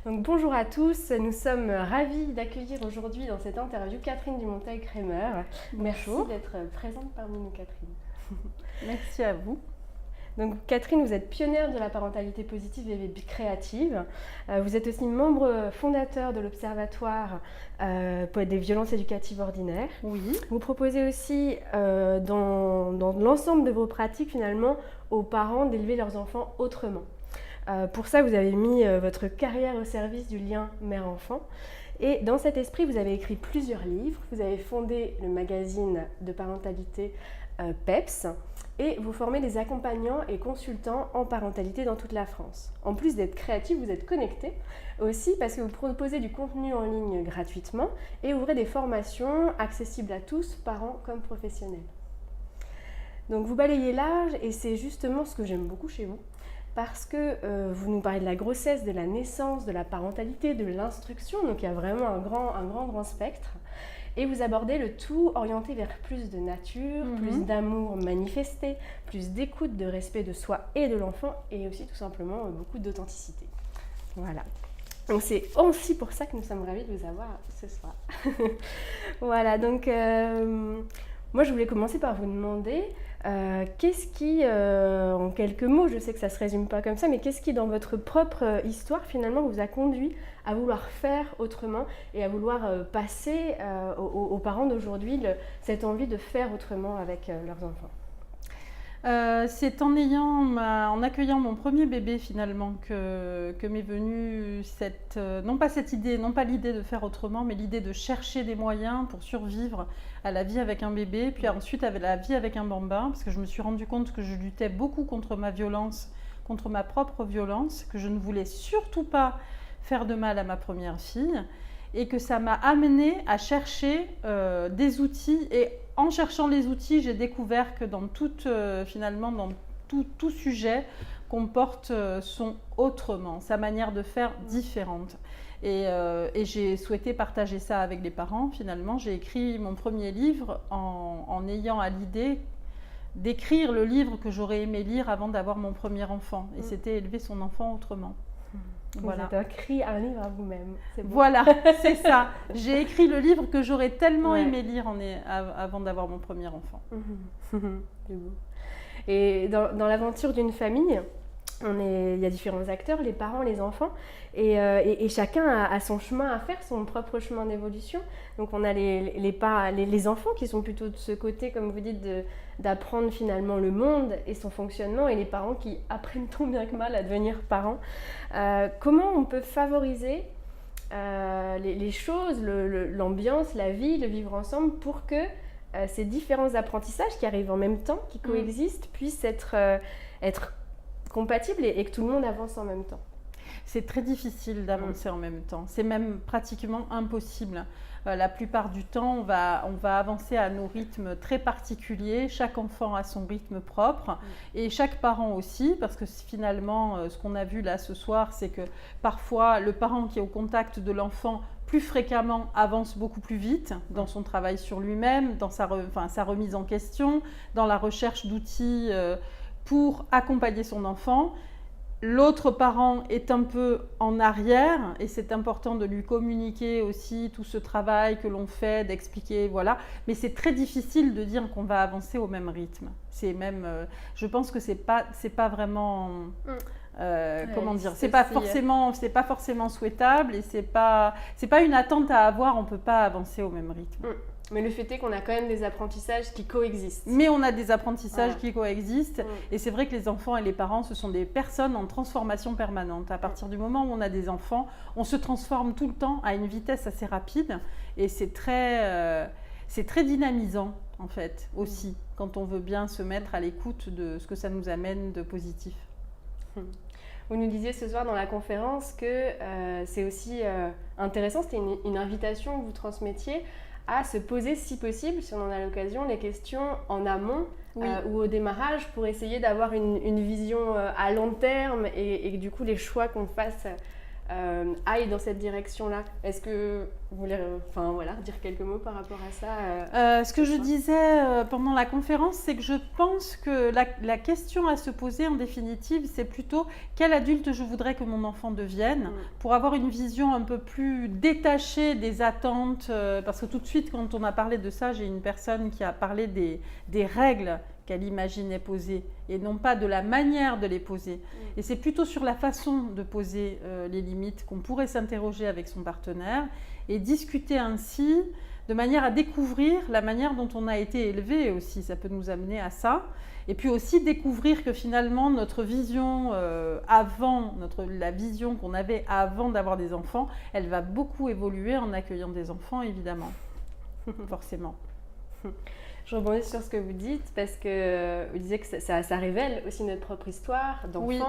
Donc, bonjour à tous, nous sommes ravis d'accueillir aujourd'hui dans cette interview Catherine Dumontel-Kremer. Merci d'être présente parmi nous, Catherine. Merci à vous. Donc, Catherine, vous êtes pionnière de la parentalité positive et créative. Vous êtes aussi membre fondateur de l'Observatoire pour des violences éducatives ordinaires. Oui. Vous proposez aussi dans l'ensemble de vos pratiques finalement aux parents d'élever leurs enfants autrement. Pour ça, vous avez mis votre carrière au service du lien mère-enfant. Et dans cet esprit, vous avez écrit plusieurs livres. Vous avez fondé le magazine de parentalité PEPS et vous formez des accompagnants et consultants en parentalité dans toute la France. En plus d'être créatif, vous êtes connecté aussi parce que vous proposez du contenu en ligne gratuitement et ouvrez des formations accessibles à tous, parents comme professionnels. Donc vous balayez large et c'est justement ce que j'aime beaucoup chez vous. Parce que vous nous parlez de la grossesse, de la naissance, de la parentalité, de l'instruction, donc il y a vraiment un grand spectre. Et vous abordez le tout orienté vers plus de nature, plus d'amour manifesté, plus d'écoute, de respect de soi et de l'enfant, et aussi tout simplement beaucoup d'authenticité. Voilà. Donc c'est aussi pour ça que nous sommes ravis de vous avoir ce soir. Voilà, donc moi je voulais commencer par vous demander qu'est-ce qui, en quelques mots, je sais que ça ne se résume pas comme ça, mais qu'est-ce qui dans votre propre histoire finalement vous a conduit à vouloir faire autrement et à vouloir passer aux parents d'aujourd'hui cette envie de faire autrement avec leurs enfants? C'est en accueillant mon premier bébé finalement que m'est venue non pas l'idée de faire autrement, mais l'idée de chercher des moyens pour survivre à la vie avec un bébé, puis ensuite à la vie avec un bambin, parce que je me suis rendu compte que je luttais beaucoup contre ma violence, contre ma propre violence, que je ne voulais surtout pas faire de mal à ma première fille, et que ça m'a amenée à chercher des outils. Et en cherchant les outils, j'ai découvert que dans tout sujet qu'on porte son autrement, sa manière de faire différente. Et j'ai souhaité partager ça avec les parents. Finalement, j'ai écrit mon premier livre en ayant à l'idée d'écrire le livre que j'aurais aimé lire avant d'avoir mon premier enfant. Et c'était élever son enfant autrement. Voilà. Vous avez écrit un livre à vous-même. Voilà, c'est ça. J'ai écrit le livre que j'aurais tellement aimé lire avant d'avoir mon premier enfant. C'est beau. Et dans l'aventure d'une famille, il y a différents acteurs, les parents, les enfants, et chacun a son chemin à faire, son propre chemin d'évolution. Donc on a les enfants qui sont plutôt de ce côté, comme vous dites, d'apprendre finalement le monde et son fonctionnement, et les parents qui apprennent tant bien que mal à devenir parents. Comment on peut favoriser les choses, l'ambiance, la vie, le vivre ensemble pour que ces différents apprentissages qui arrivent en même temps, qui coexistent, puissent être compatibles et que tout le monde avance en même temps? C'est très difficile d'avancer en même temps. C'est même pratiquement impossible. La plupart du temps, on va avancer à nos rythmes très particuliers. Chaque enfant a son rythme propre et chaque parent aussi, parce que finalement, ce qu'on a vu là ce soir, c'est que parfois, le parent qui est au contact de l'enfant plus fréquemment avance beaucoup plus vite dans son travail sur lui-même, dans sa remise en question, dans la recherche d'outils pour accompagner son enfant. L'autre parent est un peu en arrière et c'est important de lui communiquer aussi tout ce travail que l'on fait, d'expliquer, voilà. Mais c'est très difficile de dire qu'on va avancer au même rythme. C'est même, je pense que c'est pas vraiment, comment dire, c'est pas forcément souhaitable et c'est pas une attente à avoir. On peut pas avancer au même rythme. Mais le fait est qu'on a quand même des apprentissages qui coexistent. Mais on a des apprentissages qui coexistent. Et c'est vrai que les enfants et les parents, ce sont des personnes en transformation permanente. À partir du moment où on a des enfants, on se transforme tout le temps à une vitesse assez rapide. Et c'est très dynamisant, en fait, aussi, quand on veut bien se mettre à l'écoute de ce que ça nous amène de positif. Vous nous disiez ce soir dans la conférence que c'est aussi intéressant, c'était une invitation que vous transmettiez à se poser, si possible, si on en a l'occasion, les questions en amont ou au démarrage pour essayer d'avoir une vision à long terme et que du coup les choix qu'on fasse aille dans cette direction-là. Est-ce que vous voulez dire quelques mots par rapport à ça Ce que je disais pendant la conférence, c'est que je pense que la question à se poser en définitive, c'est plutôt quel adulte je voudrais que mon enfant devienne pour avoir une vision un peu plus détachée des attentes. Parce que tout de suite, quand on a parlé de ça, j'ai une personne qui a parlé des règles qu'elle imaginait poser et non pas de la manière de les poser. Et c'est plutôt sur la façon de poser les limites qu'on pourrait s'interroger avec son partenaire et discuter ainsi de manière à découvrir la manière dont on a été élevé aussi. Ça peut nous amener à ça. Et puis aussi découvrir que finalement notre vision la vision qu'on avait avant d'avoir des enfants, elle va beaucoup évoluer en accueillant des enfants évidemment, forcément. Je rebondis sur ce que vous dites parce que vous disiez que ça révèle aussi notre propre histoire d'enfant, oui.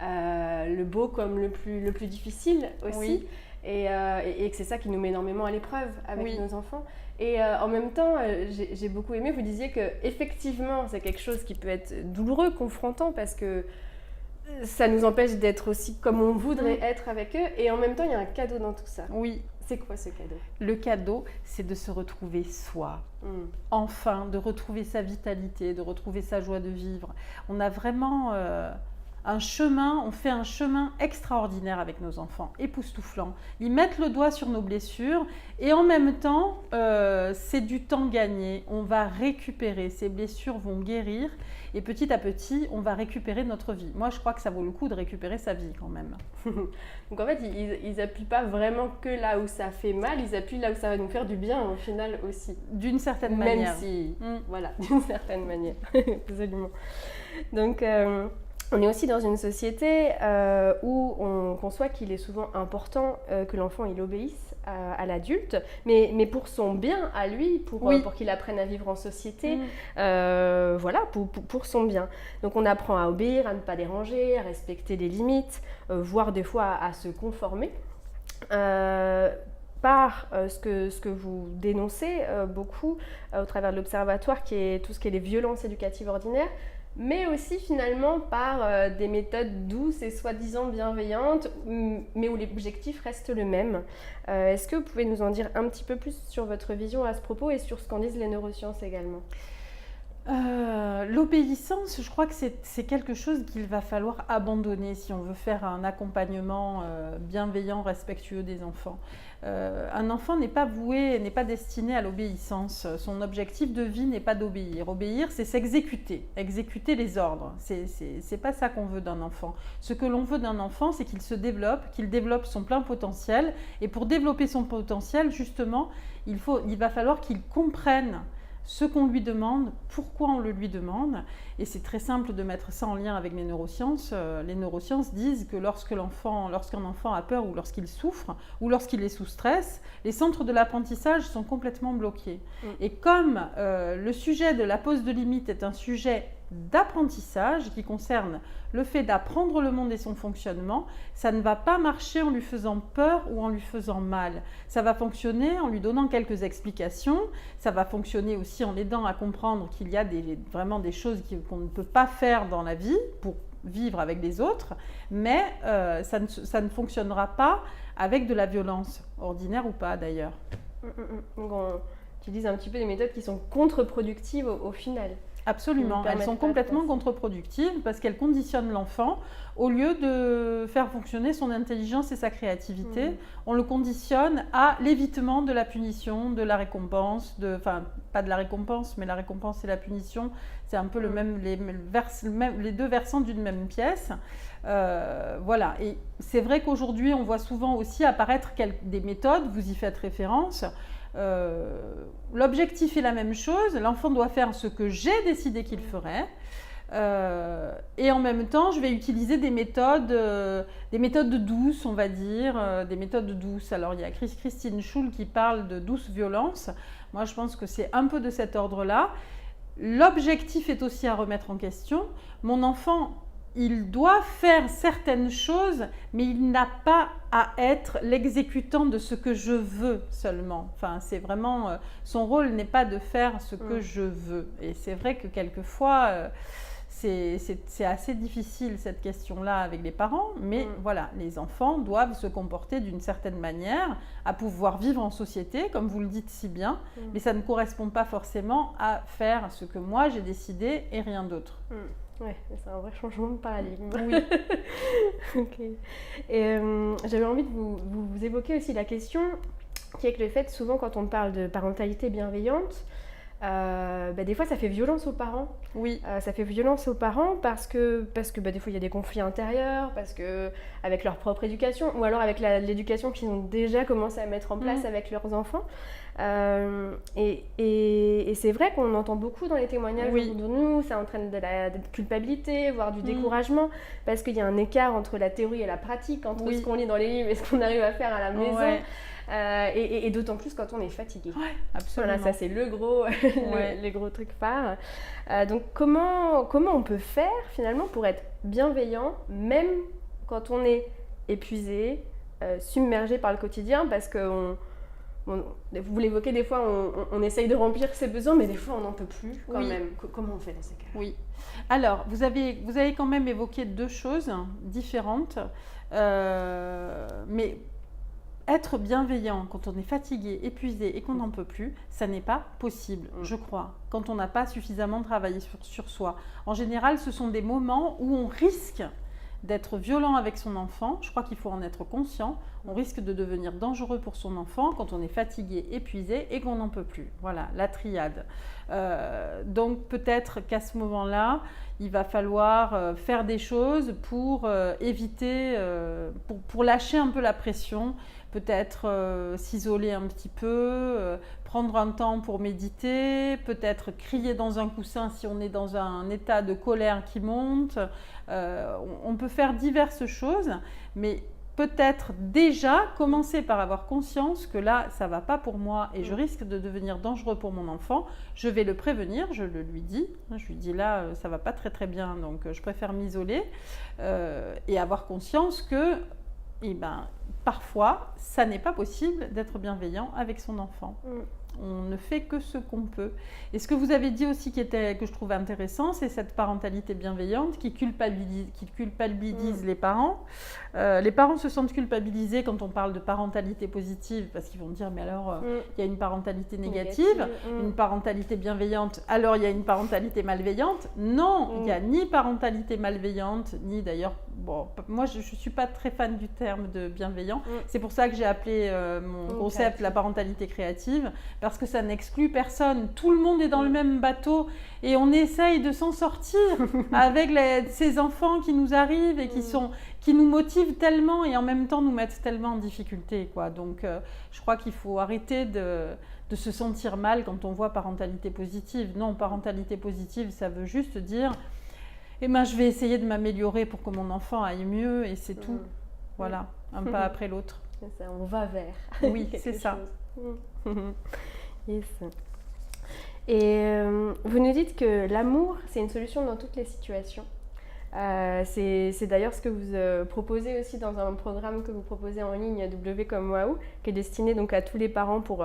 Le beau comme le plus difficile aussi, Oui. et que c'est ça qui nous met énormément à l'épreuve avec Oui. nos enfants. Et en même temps, j'ai beaucoup aimé, vous disiez que effectivement c'est quelque chose qui peut être douloureux, confrontant, parce que ça nous empêche d'être aussi comme on voudrait être avec eux, et en même temps il y a un cadeau dans tout ça. Oui. C'est quoi ce cadeau ? Le cadeau, c'est de se retrouver soi. Enfin, de retrouver sa vitalité, de retrouver sa joie de vivre. On a vraiment on fait un chemin extraordinaire avec nos enfants, époustouflant. Ils mettent le doigt sur nos blessures et en même temps, c'est du temps gagné. On va récupérer, ces blessures vont guérir et petit à petit, on va récupérer notre vie. Moi, je crois que ça vaut le coup de récupérer sa vie quand même. Donc en fait, ils appuient pas vraiment que là où ça fait mal, ils appuient là où ça va nous faire du bien au final aussi. D'une certaine manière. Même si, voilà, d'une certaine manière, absolument. Donc, on est aussi dans une société où on conçoit qu'il est souvent important que l'enfant il obéisse à l'adulte, mais pour son bien à lui, pour qu'il apprenne à vivre en société, voilà, pour son bien. Donc on apprend à obéir, à ne pas déranger, à respecter les limites, voire des fois à se conformer. Par ce que vous dénoncez beaucoup au travers de l'Observatoire, qui est tout ce qui est les violences éducatives ordinaires, mais aussi finalement par des méthodes douces et soi-disant bienveillantes, mais où l'objectif reste le même. Est-ce que vous pouvez nous en dire un petit peu plus sur votre vision à ce propos et sur ce qu'en disent les neurosciences également ? L'obéissance, je crois que c'est quelque chose qu'il va falloir abandonner si on veut faire un accompagnement bienveillant, respectueux des enfants. Un enfant n'est pas voué, n'est pas destiné à l'obéissance. Son objectif de vie n'est pas d'obéir. Obéir, c'est s'exécuter, exécuter les ordres. C'est pas ça qu'on veut d'un enfant. Ce que l'on veut d'un enfant, c'est qu'il se développe, qu'il développe son plein potentiel. Et pour développer son potentiel, justement, il va falloir qu'il comprenne ce qu'on lui demande, pourquoi on le lui demande. Et c'est très simple de mettre ça en lien avec les neurosciences. Les neurosciences disent que lorsqu'un enfant a peur ou lorsqu'il souffre ou lorsqu'il est sous stress, les centres de l'apprentissage sont complètement bloqués. Et comme le sujet de la pose de limite est un sujet d'apprentissage qui concerne le fait d'apprendre le monde et son fonctionnement, ça ne va pas marcher en lui faisant peur ou en lui faisant mal. Ça va fonctionner en lui donnant quelques explications, ça va fonctionner aussi en l'aidant à comprendre qu'il y a vraiment des choses qu'on ne peut pas faire dans la vie pour vivre avec les autres, mais ça ne fonctionnera pas avec de la violence, ordinaire ou pas d'ailleurs. Donc on utilise un petit peu des méthodes qui sont contre-productives au final. Absolument, elles sont complètement contre-productives parce qu'elles conditionnent l'enfant au lieu de faire fonctionner son intelligence et sa créativité. On le conditionne à l'évitement de la punition, de la récompense, enfin pas de la récompense, mais la récompense et la punition, c'est un peu les deux versants d'une même pièce. Voilà, et c'est vrai qu'aujourd'hui on voit souvent aussi apparaître des méthodes, vous y faites référence. L'objectif est la même chose, l'enfant doit faire ce que j'ai décidé qu'il ferait et en même temps je vais utiliser des méthodes douces, on va dire, des méthodes douces. Alors il y a Christine Schul qui parle de douce violence. Moi je pense que c'est un peu de cet ordre-là. L'objectif est aussi à remettre en question. Mon enfant, il doit faire certaines choses, mais il n'a pas à être l'exécutant de ce que je veux seulement. Enfin, c'est vraiment son rôle n'est pas de faire ce que je veux. Et c'est vrai que quelquefois, c'est assez difficile cette question-là avec les parents, mais voilà, les enfants doivent se comporter d'une certaine manière, à pouvoir vivre en société, comme vous le dites si bien, mais ça ne correspond pas forcément à faire ce que moi j'ai décidé et rien d'autre. Oui, c'est un vrai changement de paradigme. Oui. Ok. Et j'avais envie de vous évoquer aussi la question qui est que le fait, souvent quand on parle de parentalité bienveillante, des fois ça fait violence aux parents. Oui. Ça fait violence aux parents parce que des fois il y a des conflits intérieurs, parce que avec leur propre éducation, ou alors avec l'éducation qu'ils ont déjà commencé à mettre en place avec leurs enfants. Et c'est vrai qu'on entend beaucoup dans les témoignages autour de nous, ça entraîne de la culpabilité, voire du découragement, parce qu'il y a un écart entre la théorie et la pratique, entre ce qu'on lit dans les livres et ce qu'on arrive à faire à la maison. Ouais. Et d'autant plus quand on est fatigué. Ouais, absolument. Voilà, ça c'est le gros, les gros trucs phares. Donc comment on peut faire finalement pour être bienveillant, même quand on est épuisé, submergé par le quotidien, parce que vous l'évoquez, des fois on essaye de remplir ses besoins, mais des fois on n'en peut plus quand même. Comment on fait dans ces cas-là? Oui. Alors, vous avez quand même évoqué deux choses différentes, mais être bienveillant quand on est fatigué, épuisé et qu'on n'en peut plus, ça n'est pas possible, je crois, quand on n'a pas suffisamment travaillé sur soi. En général, ce sont des moments où on risque d'être violent avec son enfant. Je crois qu'il faut en être conscient. On risque de devenir dangereux pour son enfant quand on est fatigué, épuisé et qu'on n'en peut plus. Voilà, la triade. Donc peut-être qu'à ce moment-là, il va falloir faire des choses pour éviter, pour lâcher un peu la pression, peut-être s'isoler un petit peu, prendre un temps pour méditer, peut-être crier dans un coussin si on est dans un état de colère qui monte. On peut faire diverses choses, mais peut-être déjà commencer par avoir conscience que là, ça ne va pas pour moi et je risque de devenir dangereux pour mon enfant. Je vais le prévenir, je le lui dis. Je lui dis là, ça ne va pas très très bien, donc je préfère m'isoler et avoir conscience que parfois, ça n'est pas possible d'être bienveillant avec son enfant. On ne fait que ce qu'on peut. Et ce que vous avez dit aussi que je trouve intéressant, c'est cette parentalité bienveillante qui culpabilise les parents. Les parents se sentent culpabilisés quand on parle de parentalité positive parce qu'ils vont dire mais alors il y a une parentalité négative, une parentalité bienveillante, alors il y a une parentalité malveillante. Non, il n'y a ni parentalité malveillante, ni d'ailleurs, moi je ne suis pas très fan du terme de bienveillant. C'est pour ça que j'ai appelé mon concept la parentalité créative, parce que ça n'exclut personne. Tout le monde est dans le même bateau et on essaye de s'en sortir avec ces enfants qui nous arrivent et qui nous motivent tellement et en même temps nous mettent tellement en difficulté, quoi. Donc je crois qu'il faut arrêter de se sentir mal quand on voit parentalité positive. Non, parentalité positive, ça veut juste dire je vais essayer de m'améliorer pour que mon enfant aille mieux et c'est tout. Voilà, un pas après l'autre. C'est ça, on va vers. Oui, c'est ça. Yes. Et vous nous dites que l'amour, c'est une solution dans toutes les situations. C'est d'ailleurs ce que vous proposez aussi dans un programme que vous proposez en ligne, W comme Waouh, qui est destiné donc à tous les parents pour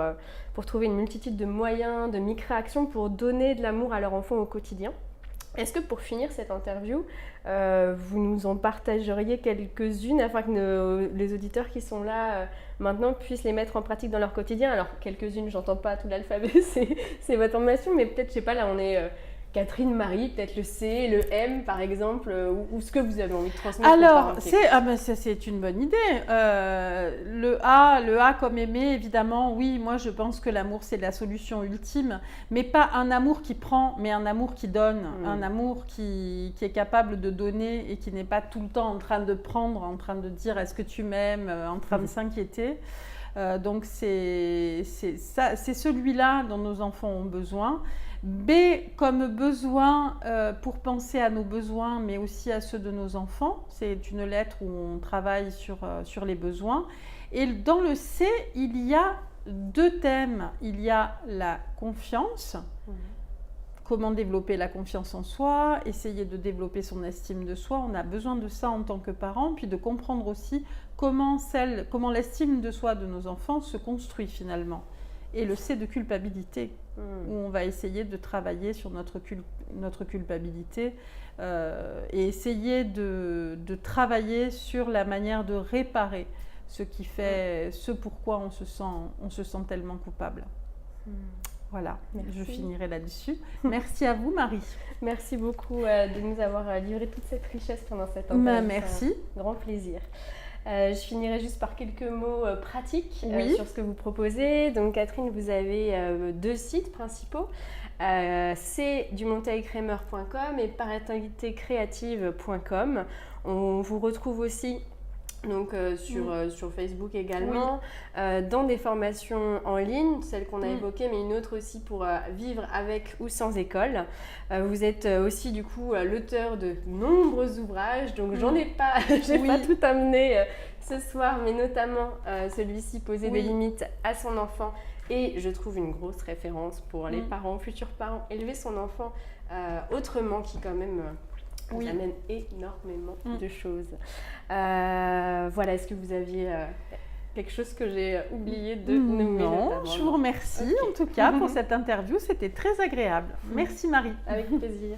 trouver une multitude de moyens, de micro-actions pour donner de l'amour à leur enfant au quotidien. Est-ce que pour finir cette interview, vous nous en partageriez quelques-unes afin que les auditeurs qui sont là maintenant puissent les mettre en pratique dans leur quotidien? Alors quelques-unes, j'entends pas tout l'alphabet, c'est votre formation, mais peut-être, je sais pas, là on est Catherine, Marie, peut-être le C, le M par exemple, ou ce que vous avez envie de transmettre. Alors, c'est une bonne idée. Le A comme aimer, évidemment, oui, moi je pense que l'amour c'est la solution ultime, mais pas un amour qui prend, mais un amour qui donne, un amour qui est capable de donner et qui n'est pas tout le temps en train de prendre, en train de dire est-ce que tu m'aimes, en train de s'inquiéter. Donc c'est celui-là dont nos enfants ont besoin. B comme besoin pour penser à nos besoins, mais aussi à ceux de nos enfants. C'est une lettre où on travaille sur les besoins. Et dans le C, il y a deux thèmes. Il y a la confiance. Comment développer la confiance en soi, essayer de développer son estime de soi. On a besoin de ça en tant que parents, puis de comprendre aussi comment l'estime de soi de nos enfants se construit finalement. Et le C de culpabilité, où on va essayer de travailler sur notre culpabilité et essayer de travailler sur la manière de réparer ce qui fait ce pourquoi on se sent tellement coupable. Voilà, merci. Je finirai là-dessus. Merci à vous, Marie. Merci beaucoup de nous avoir livré toute cette richesse pendant cette interview. Merci. Un grand plaisir. Je finirai juste par quelques mots pratiques sur ce que vous proposez. Donc Catherine, vous avez 2 sites principaux. C'est dumonteilcremer.com et parentalitécréative.com. On vous retrouve aussi donc sur Facebook également, dans des formations en ligne, celle qu'on a évoquée, mais une autre aussi pour vivre avec ou sans école. Vous êtes aussi du coup l'auteur de nombreux ouvrages, donc j'en ai pas, pas tout amené ce soir, mais notamment celui-ci, Poser des limites à son enfant. Et je trouve une grosse référence pour les parents, futurs parents, élever son enfant autrement, qui quand même... Ça amène énormément de choses. Voilà, est-ce que vous aviez quelque chose que j'ai oublié de nommer? Non, je vous remercie en tout cas pour cette interview, c'était très agréable. Merci Marie. Avec plaisir.